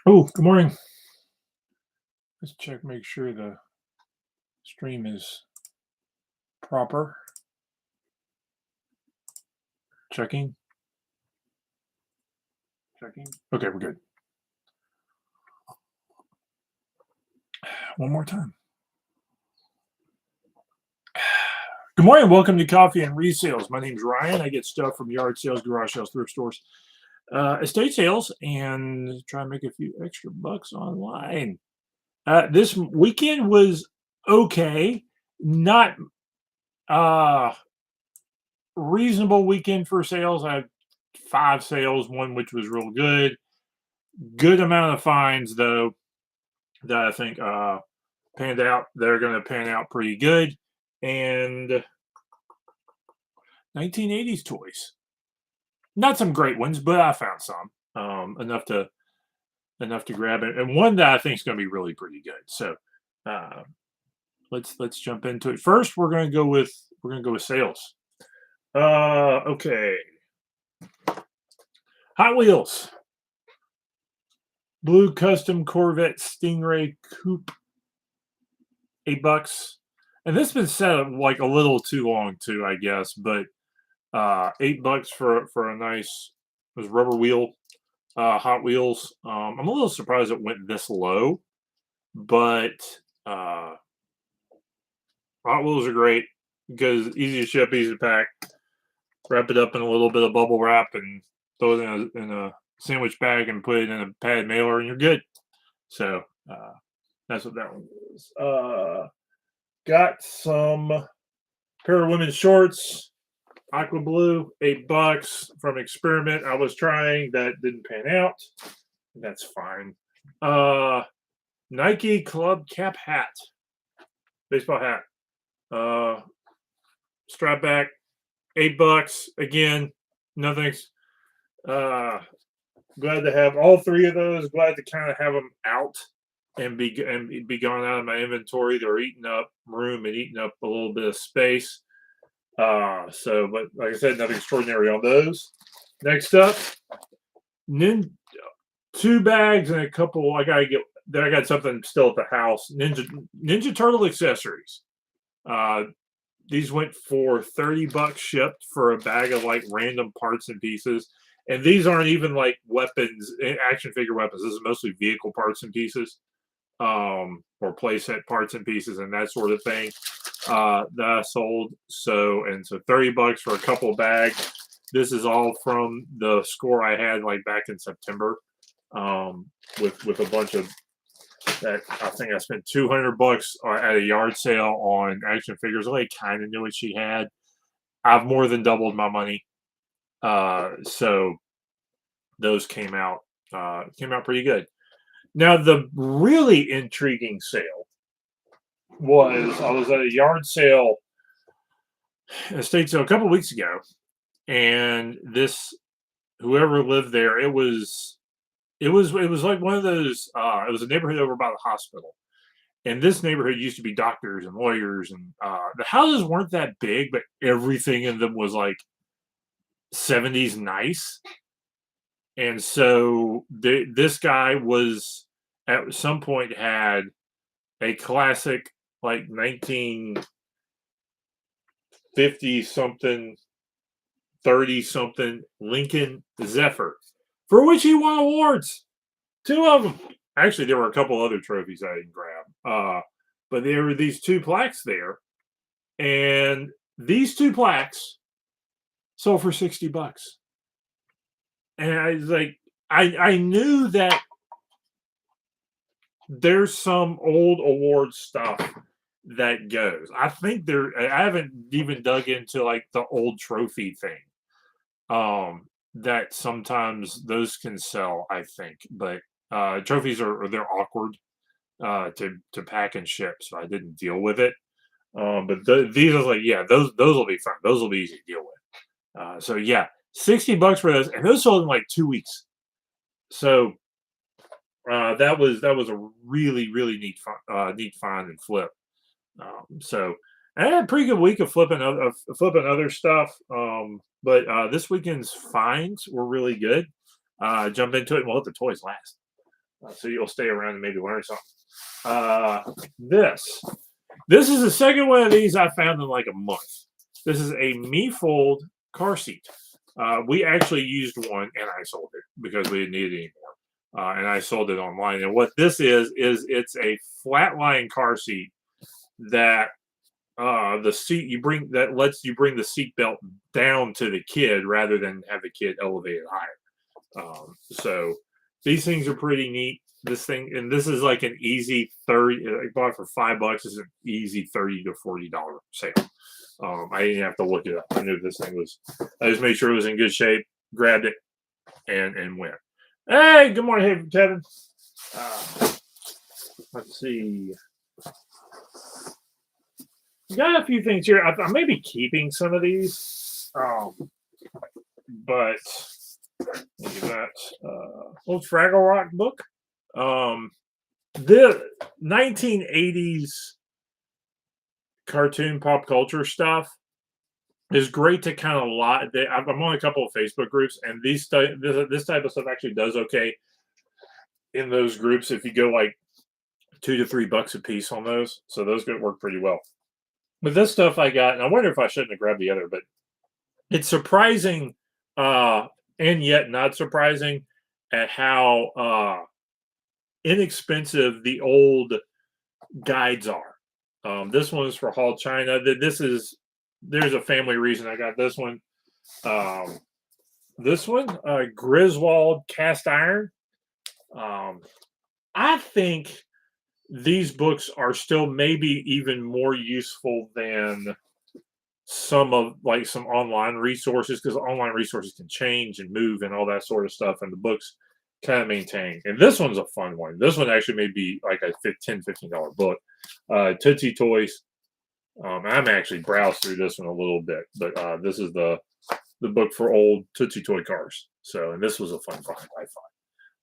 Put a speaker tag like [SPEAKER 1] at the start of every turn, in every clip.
[SPEAKER 1] Oh, good morning. Let's check, make sure the stream is proper. Checking, checking. Okay, we're good. One more time. Good morning. Welcome to Coffee and Resales. My name's Ryan. I get stuff from yard sales, garage sales, thrift stores, estate sales, and try and make a few extra bucks online. This weekend was okay. Not uh reasonable weekend for sales. I had five sales, one which was real good. Good amount of fines though that I think panned out. They're going to pan out pretty good. And 1980s toys, not some great ones, but I found some enough to grab it, and one that I think is going to be really pretty good. So uh, let's jump into it. First, we're going to go with sales. Okay, Hot Wheels Blue Custom Corvette Stingray Coupe, $8. And this has been set up like a little too long too, I guess. But $8 for a nice was rubber wheel Hot Wheels. I'm a little surprised it went this low, but uh, Hot Wheels are great because easy to ship, easy to pack. Wrap it up in a little bit of bubble wrap and throw it in a sandwich bag and put it in a padded mailer, and you're good. So that's what that one is. Got some pair of women's shorts, aqua blue, $8 from Experiment. I was trying, that didn't pan out. That's fine. Uh, Nike Club Cap hat, baseball hat. Uh, Strap back, $8 again. Nothing's. Uh, Glad to have all three of those. Glad to kind of have them out and be gone out of my inventory. They're eating up room and eating up a little bit of space. But like I said, nothing extraordinary on those. Next up, two bags and a couple. I got something still at the house. Ninja Turtle accessories. Uh, these went for $30 shipped for a bag of like random parts and pieces. And these aren't even like weapons, action figure weapons. This is mostly vehicle parts and pieces, or playset parts and pieces and that sort of thing that I sold. So $30 for a couple of bags. This is all from the score I had like back in September, with a bunch of that. I think I spent $200 at a yard sale on action figures. I kind of knew what she had. I've more than doubled my money. So those came out pretty good. Now the really intriguing sale was I was at a yard sale, estate sale a couple weeks ago, and this whoever lived there, it was like one of those. It was a neighborhood over by the hospital, and this neighborhood used to be doctors and lawyers, and the houses weren't that big, but everything in them was like 70s nice. And so this guy was at some point had a classic like 1950 something, 30 something Lincoln Zephyr, for which he won awards. Two of them. Actually, there were a couple other trophies I didn't grab. But there were these two plaques there, and these two plaques sold for $60. And I was like, I knew that there's some old award stuff that goes. I think I haven't even dug into like the old trophy thing. That sometimes those can sell, I think, but trophies they're awkward to pack and ship, so I didn't deal with it. But these I was like, yeah, those will be fun. Those will be easy to deal with. So yeah, $60 for those, and those sold in like 2 weeks. So that was a really really neat find and flip. So I had a pretty good week of flipping other stuff. But this weekend's finds were really good. Jump into it and we'll let the toys last. so you'll stay around and maybe learn something. This is the second one of these I found in like a month. This is a me fold car seat. We actually used one and I sold it because we didn't need it anymore. And I sold it online. And what this is it's a flatline car seat that the seat you bring that lets you bring the seat belt down to the kid rather than have the kid elevated higher. So these things are pretty neat. This thing, and this is like an easy 30. I bought it for $5. It's an easy $30 to $40 sale. I didn't have to look it up. I knew this thing was. I just made sure it was in good shape. Grabbed it and went. Hey, good morning, hey Kevin. Let's see. Got a few things here. I may be keeping some of these, but look at that old Fraggle Rock book. The 1980s cartoon pop culture stuff is great to kind of lot. I'm on a couple of Facebook groups, and this type of stuff actually does okay in those groups if you go like $2 to $3 a piece on those. So those could work pretty well. But this stuff I got, and I wonder if I shouldn't have grabbed the other, but it's surprising and yet not surprising at how inexpensive the old guides are. This one is for Hall China. There's a family reason I got this one. This one, Griswold cast iron. I think these books are still maybe even more useful than some online resources, because online resources can change and move and all that sort of stuff, and the books kind of maintain. And this one's a fun one. This one actually may be like a $10-15 book. Tootsie Toys. I'm actually browsed through this one a little bit, but this is the book for old Tootsie Toy cars. So, and this was a fun find, I thought.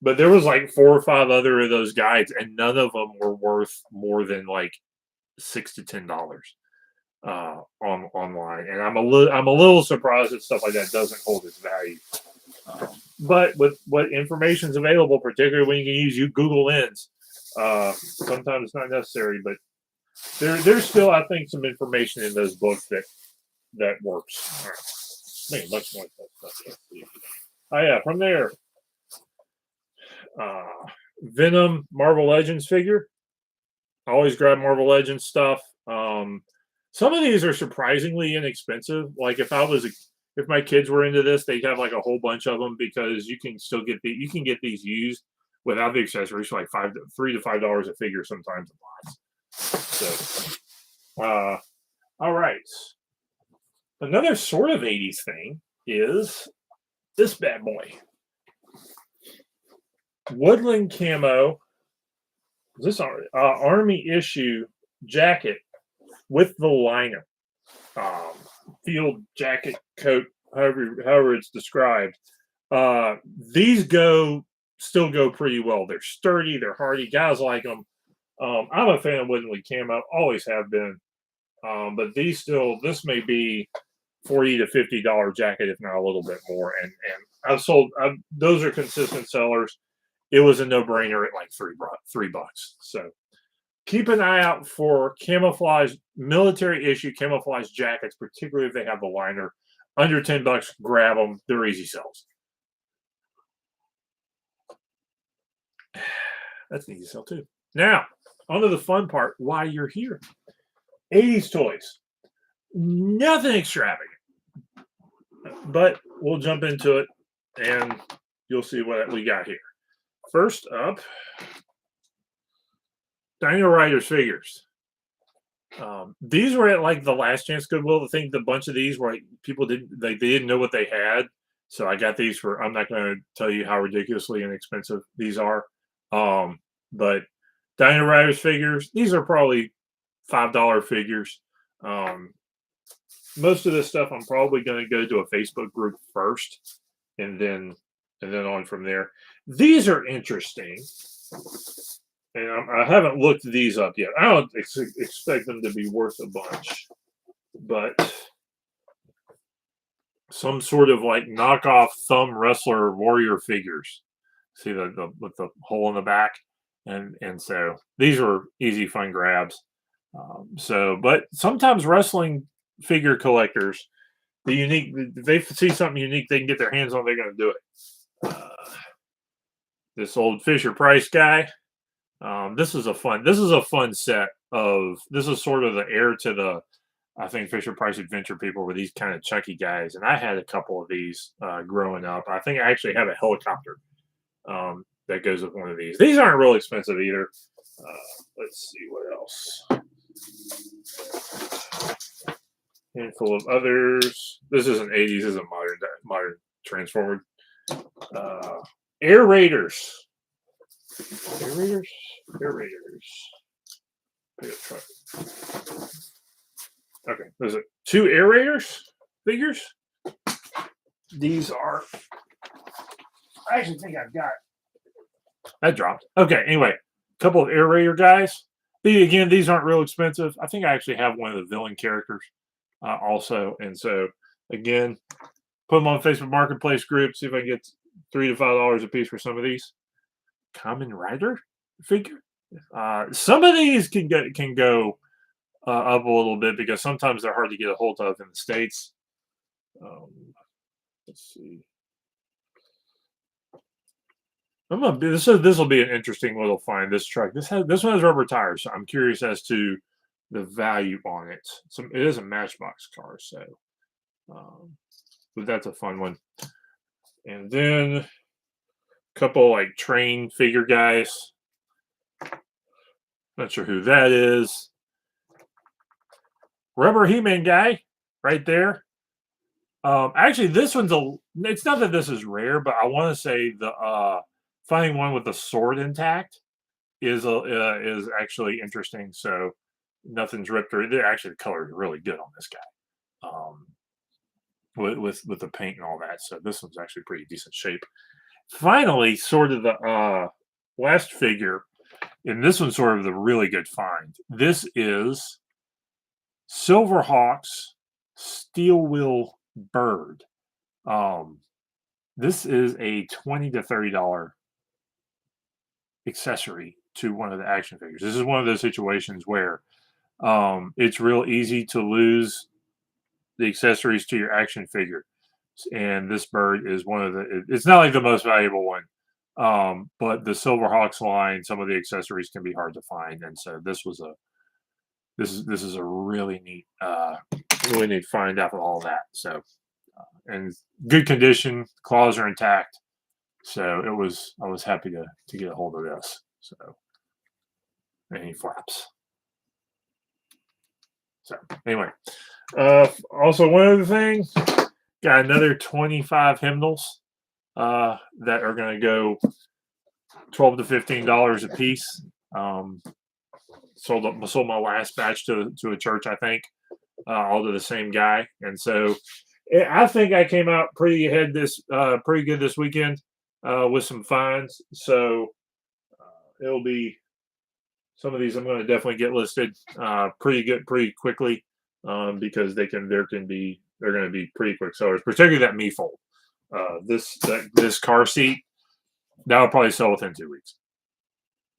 [SPEAKER 1] But there was like 4 or 5 other of those guides, and none of them were worth more than like $6 to $10 online. And I'm a little surprised that stuff like that doesn't hold its value. But with what information is available, particularly when you can use Google Lens, sometimes it's not necessary. But there's still, I think, some information in those books that works. All right. Man, much more stuff. Oh yeah, from there. Venom Marvel Legends figure. I always grab Marvel Legends stuff. Some of these are surprisingly inexpensive. Like if my kids were into this, they'd have like a whole bunch of them, because you can still get these used without the accessories for like $3 to $5 a figure sometimes in lots. So, all right. Another sort of 80s thing is this bad boy. Woodland camo. This army issue jacket with the liner, field jacket coat, however it's described. These still go pretty well. They're sturdy, they're hardy. Guys like them. I'm a fan of Woodland camo, always have been. But this may be $40 to $50 jacket, if not a little bit more. And those are consistent sellers. It was a no-brainer at like $3. So keep an eye out for camouflage, military issue camouflage jackets, particularly if they have the liner. Under $10, grab them. They're easy sells. That's an easy sell too. Now, on to the fun part, why you're here. 80s toys. Nothing extravagant. But we'll jump into it and you'll see what we got here. First up, dino-riders figures. These were at like the last chance Goodwill. I think the bunch of these were like, people they didn't know what they had, so I got these for. I'm not going to tell you how ridiculously inexpensive these are, but dino-riders figures. These are probably $5 figures. Most of this stuff I'm probably going to go to a Facebook group first, and then on from there. These are interesting, and I haven't looked these up yet. I don't expect them to be worth a bunch, but some sort of like knockoff thumb wrestler warrior figures. See the with the hole in the back, and so these were easy fun grabs. But sometimes wrestling figure collectors, if they see something unique they can get their hands on, they're going to do it. This old Fisher Price guy. This is a fun set of. This is sort of the heir to the, I think, Fisher Price Adventure people were these kind of chunky guys, and I had a couple of these growing up. I think I actually have a helicopter that goes with one of these. These aren't real expensive either. Let's see what else. Handful of others. This isn't 80s. This is a modern Transformer. Air Raiders. Air Raiders. Air Raiders. Pick up truck. Okay, there's two Air Raiders figures. These are. I actually think I've got. That dropped. Okay, anyway, a couple of Air Raider guys. These aren't real expensive. I think I actually have one of the villain characters also. And so, again, put them on Facebook Marketplace group. See if I can get $3 to $5 a piece for some of these. Common Rider figure. Some of these can go up a little bit because sometimes they're hard to get a hold of in the States. Let's see. This will be an interesting little find. This truck. This one has rubber tires. So I'm curious as to the value on it. It is a Matchbox car, so but that's a fun one. And then a couple like train figure guys. Not sure who that is. Rubber He-Man guy right there. Actually, this one's it's not that this is rare, but I want to say the finding one with the sword intact is actually interesting. So nothing's ripped or actually the color is really good on this guy. With the paint and all that. So this one's actually pretty decent shape. Finally, sort of the last figure, and this one's sort of the really good find. This is Silverhawk's Steel Wheel Bird. This is a $20 to $30 accessory to one of the action figures. This is one of those situations where it's real easy to lose the accessories to your action figure, and this bird is one of the. It's not like the most valuable one, but the Silverhawks line, some of the accessories can be hard to find, and so this is a really neat find out of all that. So, and good condition, claws are intact, so I was happy to get a hold of this. So, and he flaps. So anyway, also one other thing, got another 25 hymnals that are going to go $12 to $15 a piece. Sold my last batch to a church, I think, all to the same guy, and so I think I came out pretty good this weekend with some finds. So it'll be. Some of these I'm going to definitely get listed pretty quickly because they're going to be pretty quick sellers, particularly that me fold. This car seat that'll probably sell within 2 weeks.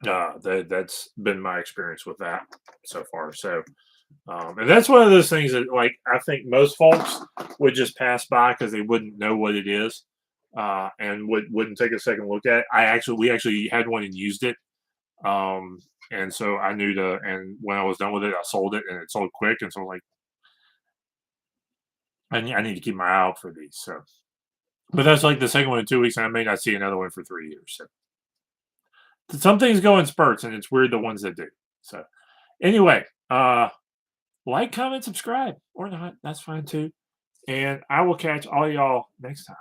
[SPEAKER 1] That's been my experience with that so far. So, and that's one of those things that I think most folks would just pass by because they wouldn't know what it is and wouldn't take a second look at it. We actually had one and used it. And so I knew and when I was done with it, I sold it, and it sold quick. And so I need to keep my eye out for these. So, but that's like the second one in 2 weeks, and I may not see another one for 3 years. So some things go in spurts, and it's weird the ones that do. So anyway, like, comment, subscribe, or not. That's fine too. And I will catch all y'all next time.